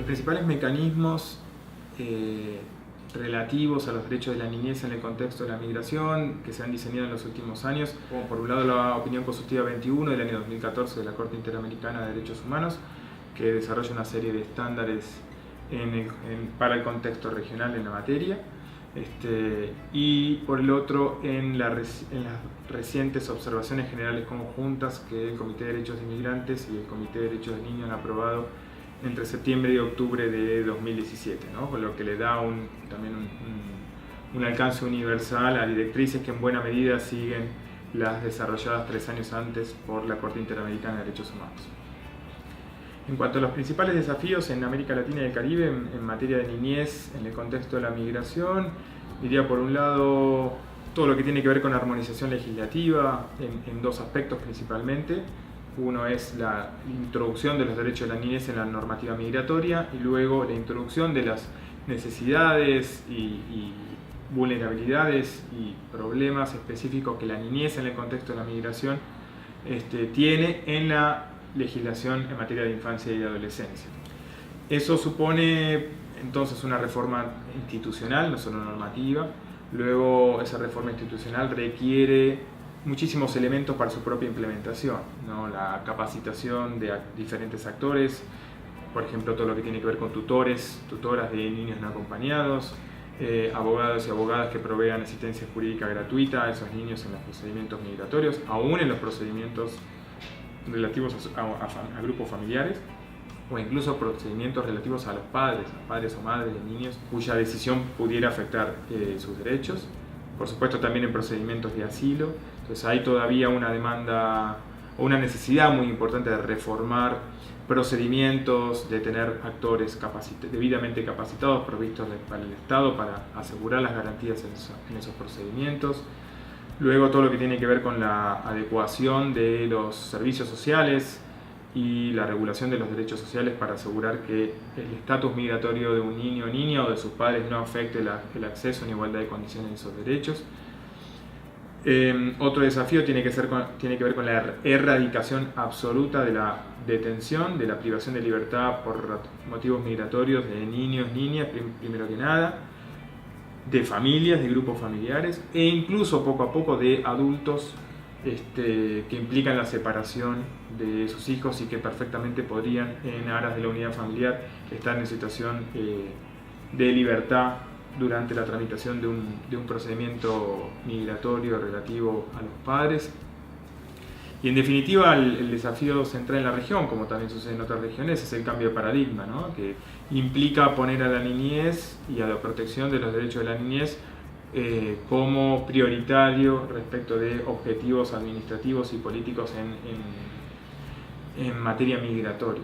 Los principales mecanismos relativos a los derechos de la niñez en el contexto de la migración que se han diseñado en los últimos años, como por un lado la Opinión Consultiva 21 del año 2014 de la Corte Interamericana de Derechos Humanos, que desarrolla una serie de estándares para el contexto regional en la materia, y por el otro en las recientes observaciones generales conjuntas que el Comité de Derechos de Inmigrantes y el Comité de Derechos del Niño han aprobado entre septiembre y octubre de 2017, ¿no? Con lo que le da también un alcance universal a directrices que en buena medida siguen las desarrolladas 3 años antes por la Corte Interamericana de Derechos Humanos. En cuanto a los principales desafíos en América Latina y el Caribe en materia de niñez en el contexto de la migración, diría por un lado todo lo que tiene que ver con la armonización legislativa en 2 aspectos principalmente. Uno es la introducción de los derechos de la niñez en la normativa migratoria y luego la introducción de las necesidades y vulnerabilidades y problemas específicos que la niñez en el contexto de la migración tiene en la legislación en materia de infancia y adolescencia. Eso supone entonces una reforma institucional, no solo normativa. Luego esa reforma institucional requiere muchísimos elementos para su propia implementación, ¿no? La capacitación de diferentes actores, por ejemplo todo lo que tiene que ver con tutoras de niños no acompañados, abogados y abogadas que provean asistencia jurídica gratuita a esos niños en los procedimientos migratorios, aún en los procedimientos relativos a grupos familiares, o incluso procedimientos relativos a los padres o madres de niños cuya decisión pudiera afectar sus derechos. Por supuesto también en procedimientos de asilo. Entonces hay todavía una demanda o una necesidad muy importante de reformar procedimientos, de tener actores debidamente capacitados, provistos para el Estado para asegurar las garantías en esos procedimientos. Luego todo lo que tiene que ver con la adecuación de los servicios sociales y la regulación de los derechos sociales para asegurar que el estatus migratorio de un niño o niña o de sus padres no afecte el acceso en igualdad de condiciones a esos derechos. Otro desafío tiene que ver con la erradicación absoluta de la detención, de la privación de libertad por motivos migratorios de niños, niñas, primero que nada, de familias, de grupos familiares e incluso poco a poco de adultos que implican la separación de sus hijos y que perfectamente podrían, en aras de la unidad familiar, estar en situación de libertad durante la tramitación de un procedimiento migratorio relativo a los padres. Y en definitiva el desafío central en la región, como también sucede en otras regiones, es el cambio de paradigma, ¿no? Que implica poner a la niñez y a la protección de los derechos de la niñez como prioritario respecto de objetivos administrativos y políticos en materia migratoria.